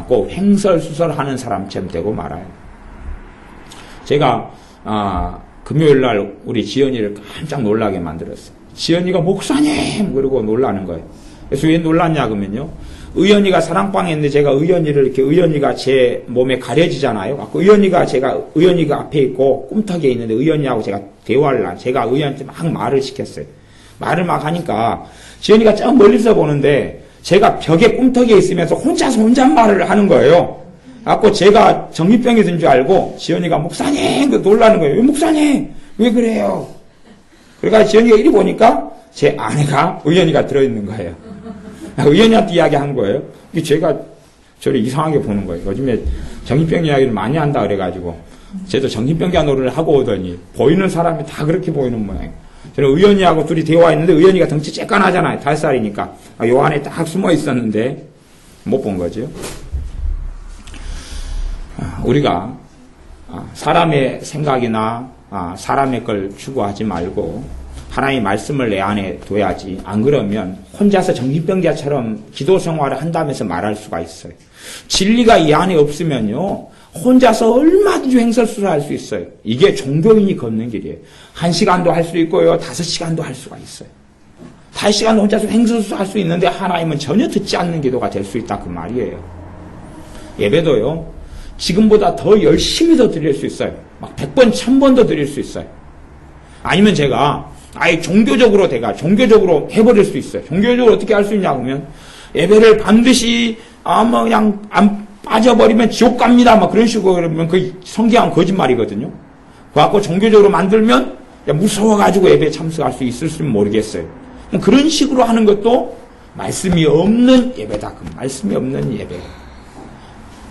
꼭 횡설수설하는 사람처럼 되고 말아요. 제가 금요일날 우리 지연이를 깜짝 놀라게 만들었어요. 지연이가 목사님 그러고 놀라는 거예요. 그래서 왜 놀랐냐 그러면요. 의연이가 사랑방에 있는데 제가 의연이가 제 몸에 가려지잖아요. 의연이가 앞에 있고 꿈턱에 있는데 의연이하고 제가 대화를 제가 의연이한테 막 말을 시켰어요. 말을 막 하니까 지연이가 저 멀리서 보는데 제가 벽에 꿈턱에 있으면서 혼잣말을 하는 거예요. 그래서 제가 정신병이 든 줄 알고 지연이가 목사님 놀라는 거예요. 왜 목사님? 왜 그래요? 그러니까 지연이가 이리 보니까 제 아내가 의연이가 들어있는 거예요. 의연이한테 이야기한 거예요. 제가 저를 이상하게 보는 거예요. 요즘에 정신병 이야기를 많이 한다 그래가지고 저도 정신병자 노릇을 하고 오더니 보이는 사람이 다 그렇게 보이는 모양이에요. 저는 의연이하고 둘이 대화했는데 의연이가 덩치 쬐깐하잖아요. 5살이니까. 요 안에 딱 숨어 있었는데 못 본 거죠. 우리가 사람의 생각이나 사람의 걸 추구하지 말고 하나님의 말씀을 내 안에 둬야지. 안 그러면 혼자서 정신병자처럼 기도 생활을 한다면서 말할 수가 있어요. 진리가 이 안에 없으면요. 혼자서 얼마든지 횡설수설할 수 있어요. 이게 종교인이 걷는 길이에요. 1시간도 할 수 있고요. 5시간도 할 수가 있어요. 5시간도 혼자서 횡설수설할 수 있는데 하나님은 전혀 듣지 않는 기도가 될 수 있다 그 말이에요. 예배도요. 지금보다 더 열심히 더 드릴 수 있어요. 막 100번, 1000번 더 드릴 수 있어요. 아니면 제가 아예 종교적으로 해버릴 수 있어요. 종교적으로 어떻게 할 수 있냐 그러면 예배를 반드시 그냥 안 빠져버리면 지옥 갑니다. 막 그런 식으로 그러면 그 성경은 거짓말이거든요. 그래갖고 종교적으로 만들면 무서워가지고 예배에 참석할 수 있을지는 모르겠어요. 그런 식으로 하는 것도 말씀이 없는 예배다. 말씀이 없는 예배.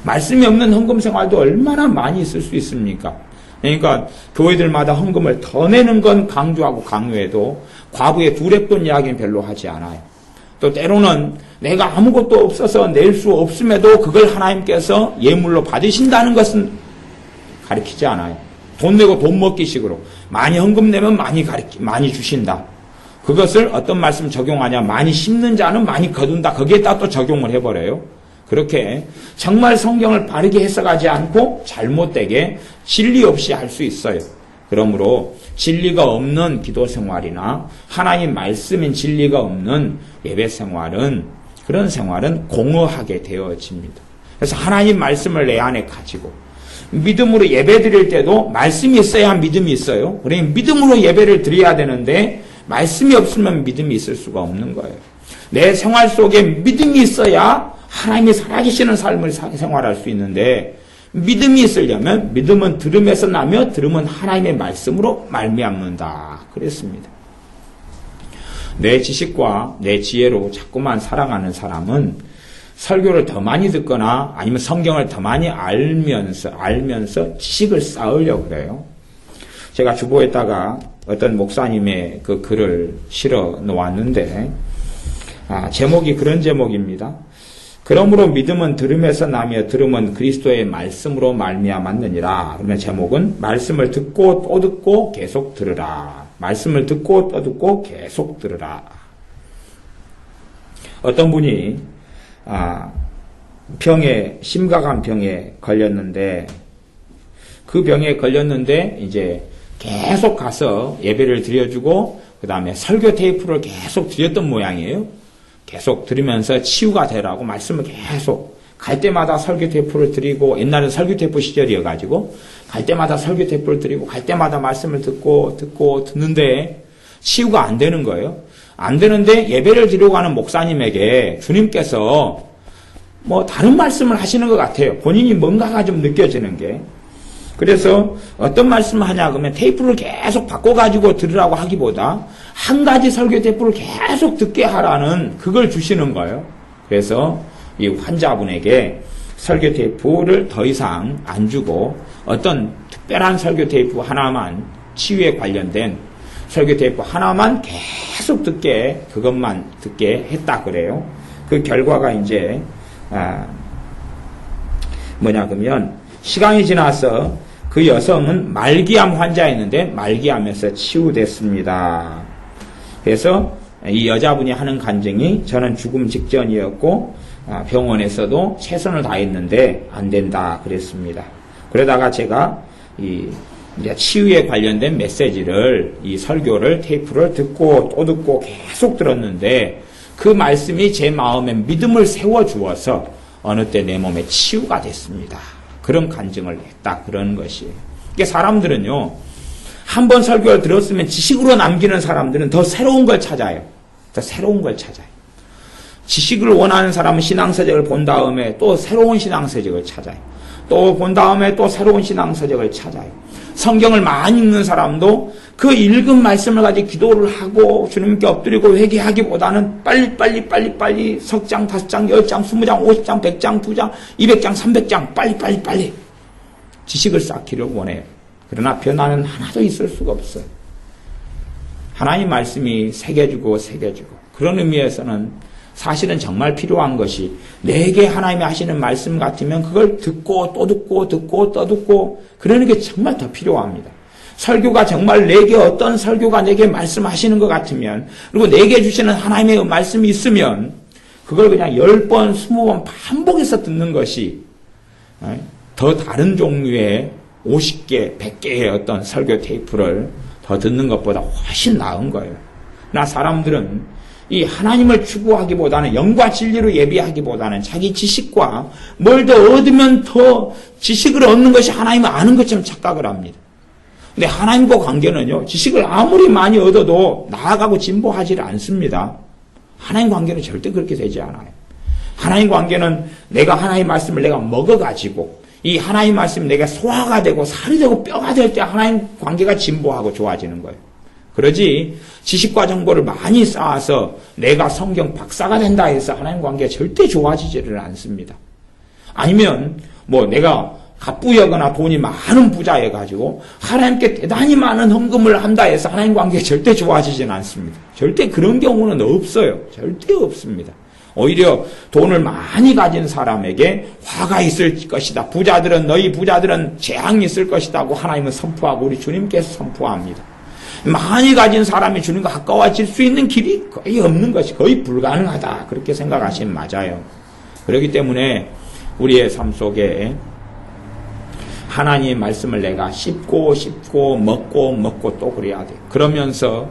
말씀이 없는 헌금 생활도 얼마나 많이 있을 수 있습니까? 그러니까 교회들마다 헌금을 더 내는 건 강조하고 강요해도 과부의 두랩돈 이야기는 별로 하지 않아요. 또 때로는 내가 아무것도 없어서 낼 수 없음에도 그걸 하나님께서 예물로 받으신다는 것은 가르치지 않아요. 돈 내고 돈 먹기 식으로 많이 헌금 내면 많이 주신다. 그것을 어떤 말씀 적용하냐? 많이 심는 자는 많이 거둔다. 거기에다 또 적용을 해버려요. 그렇게 정말 성경을 바르게 해석하지 않고 잘못되게 진리 없이 할 수 있어요. 그러므로 진리가 없는 기도 생활이나 하나님 말씀인 진리가 없는 예배 생활은 그런 생활은 공허하게 되어집니다. 그래서 하나님 말씀을 내 안에 가지고 믿음으로 예배 드릴 때도 말씀이 있어야 믿음이 있어요. 그러니 믿음으로 예배를 드려야 되는데 말씀이 없으면 믿음이 있을 수가 없는 거예요. 내 생활 속에 믿음이 있어야 하나님이 살아계시는 삶을 생활할 수 있는데 믿음이 있으려면 믿음은 들음에서 나며 들음은 하나님의 말씀으로 말미암는다. 그랬습니다. 내 지식과 내 지혜로 자꾸만 살아가는 사람은 설교를 더 많이 듣거나 아니면 성경을 더 많이 알면서 지식을 쌓으려고 그래요. 제가 주보에다가 어떤 목사님의 그 글을 실어 놓았는데 제목이 그런 제목입니다. 그러므로 믿음은 들음에서 나며 들음은 그리스도의 말씀으로 말미암았느니라. 그러면 제목은 말씀을 듣고 또 듣고 계속 들으라. 말씀을 듣고 또 듣고 계속 들으라. 어떤 분이 심각한 병에 걸렸는데 그 병에 걸렸는데 이제 계속 가서 예배를 드려주고 그 다음에 설교 테이프를 계속 드렸던 모양이에요. 계속 들으면서 치유가 되라고 말씀을 계속 갈 때마다 설교 테이프를 드리고 옛날엔 설교 테이프 시절이어가지고 갈 때마다 설교 테이프를 드리고 갈 때마다 말씀을 듣는데 치유가 안 되는 거예요. 안 되는데 예배를 드리고 가는 목사님에게 주님께서 다른 말씀을 하시는 것 같아요. 본인이 뭔가가 좀 느껴지는 게. 그래서 어떤 말씀을 하냐 그러면 테이프를 계속 바꿔가지고 들으라고 하기보다 한 가지 설교 테이프를 계속 듣게 하라는 그걸 주시는 거예요. 그래서 이 환자분에게 설교 테이프를 더 이상 안 주고 어떤 특별한 설교 테이프 하나만 치유에 관련된 설교 테이프 하나만 계속 그것만 듣게 했다 그래요. 그 결과가 이제 그러면 시간이 지나서 그 여성은 말기암 환자였는데 말기암에서 치유됐습니다. 그래서 이 여자분이 하는 간증이 저는 죽음 직전이었고 병원에서도 최선을 다했는데 안 된다 그랬습니다. 그러다가 제가 이제 치유에 관련된 메시지를 이 설교를 테이프를 듣고 또 듣고 계속 들었는데 그 말씀이 제 마음에 믿음을 세워주어서 어느 때 내 몸에 치유가 됐습니다. 그런 간증을 했다. 그런 것이에요. 그러니까 사람들은요, 한 번 설교를 들었으면 지식으로 남기는 사람들은 더 새로운 걸 찾아요. 더 새로운 걸 찾아요. 지식을 원하는 사람은 신앙서적을 본 다음에 또 새로운 신앙서적을 찾아요. 또 본 다음에 또 새로운 신앙서적을 찾아요. 성경을 많이 읽는 사람도 그 읽은 말씀을 가지고 기도를 하고 주님께 엎드리고 회개하기보다는 빨리 석 장, 5장, 10장, 20장, 50장, 100장, 2장, 200장, 300장 빨리 지식을 쌓기를 원해요. 그러나 변화는 하나도 있을 수가 없어요. 하나님 말씀이 새겨지고 그런 의미에서는 사실은 정말 필요한 것이 내게 하나님이 하시는 말씀 같으면 그걸 듣고 또 듣고 그러는 게 정말 더 필요합니다. 설교가 정말 내게 어떤 설교가 내게 말씀하시는 것 같으면 그리고 내게 주시는 하나님의 말씀이 있으면 그걸 그냥 10번, 20번 반복해서 듣는 것이 더 다른 종류의 50개, 100개의 어떤 설교 테이프를 더 듣는 것보다 훨씬 나은 거예요. 나 사람들은 이 하나님을 추구하기보다는 영과 진리로 예배하기보다는 자기 지식과 뭘 더 얻으면 더 지식을 얻는 것이 하나님을 아는 것처럼 착각을 합니다. 근데 하나님과 관계는요, 지식을 아무리 많이 얻어도 나아가고 진보하지를 않습니다. 하나님 관계는 절대 그렇게 되지 않아요. 하나님 관계는 내가 하나님 말씀을 내가 먹어가지고 이 하나님 말씀이 내가 소화가 되고 살이 되고 뼈가 될 때 하나님 관계가 진보하고 좋아지는 거예요. 그러지 지식과 정보를 많이 쌓아서 내가 성경 박사가 된다 해서 하나님 관계가 절대 좋아지지를 않습니다. 아니면 뭐 내가 갑부여거나 돈이 많은 부자여가지고 하나님께 대단히 많은 헌금을 한다 해서 하나님 관계가 절대 좋아지지는 않습니다. 절대 그런 경우는 없어요. 절대 없습니다. 오히려 돈을 많이 가진 사람에게 화가 있을 것이다. 너희 부자들은 재앙이 있을 것이다고 하나님은 선포하고 우리 주님께서 선포합니다. 많이 가진 사람이 주님과 가까워질 수 있는 길이 거의 없는 것이 거의 불가능하다. 그렇게 생각하시면 맞아요. 그렇기 때문에 우리의 삶 속에 하나님의 말씀을 내가 씹고 먹고 또 그래야 돼요. 그러면서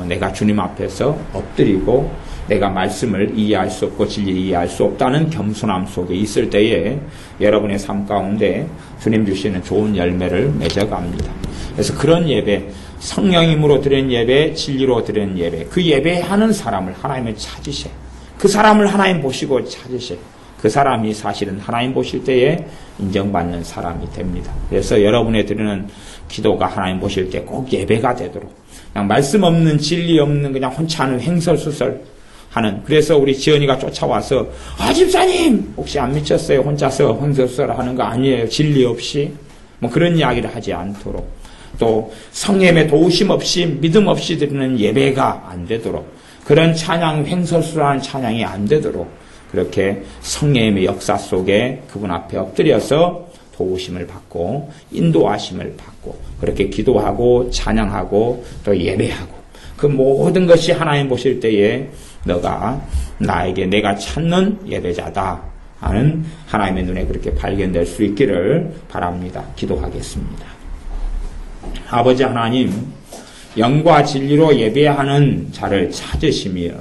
내가 주님 앞에서 엎드리고 내가 말씀을 이해할 수 없고 진리를 이해할 수 없다는 겸손함 속에 있을 때에 여러분의 삶 가운데 주님 주시는 좋은 열매를 맺어갑니다. 그래서 그런 예배, 성령님으로 드린 예배, 진리로 드린 예배, 그 예배하는 사람을 하나님은 찾으셔요. 그 사람을 하나님 보시고 찾으셔요. 그 사람이 사실은 하나님 보실 때에 인정받는 사람이 됩니다. 그래서 여러분의 드리는 기도가 하나님 보실 때 꼭 예배가 되도록 그냥 말씀 없는 진리 없는 그냥 혼자하는 횡설수설 하는, 그래서 우리 지연이가 쫓아와서 집사님 혹시 안 미쳤어요? 혼자서 횡설수설 하는 거 아니에요? 진리 없이 뭐 그런 이야기를 하지 않도록, 또 성령의 도우심 없이 믿음 없이 드리는 예배가 안 되도록, 그런 찬양 횡설수설하는 찬양이 안 되도록 그렇게 성령의 역사 속에 그분 앞에 엎드려서 도우심을 받고 인도하심을 받고 그렇게 기도하고 찬양하고 또 예배하고 그 모든 것이 하나님 보실 때에 너가 나에게 내가 찾는 예배자다 하는 하나님의 눈에 그렇게 발견될 수 있기를 바랍니다. 기도하겠습니다. 아버지 하나님, 영과 진리로 예배하는 자를 찾으시며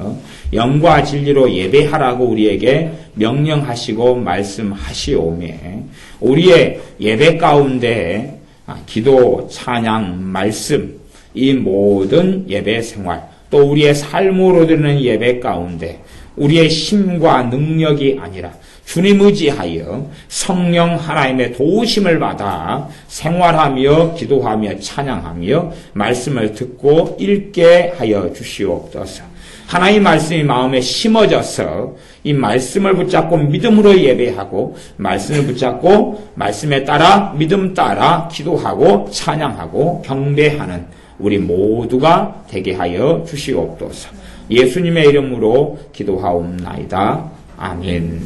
영과 진리로 예배하라고 우리에게 명령하시고 말씀하시오매 우리의 예배 가운데 기도, 찬양, 말씀 이 모든 예배 생활 또 우리의 삶으로 드리는 예배 가운데 우리의 힘과 능력이 아니라 주님 의지하여 성령 하나님의 도우심을 받아 생활하며 기도하며 찬양하며 말씀을 듣고 읽게 하여 주시옵소서. 하나님의 말씀이 마음에 심어져서 이 말씀을 붙잡고 믿음으로 예배하고 말씀을 붙잡고 말씀에 따라 믿음 따라 기도하고 찬양하고 경배하는 우리 모두가 되게 하여 주시옵소서. 예수님의 이름으로 기도하옵나이다. 아멘.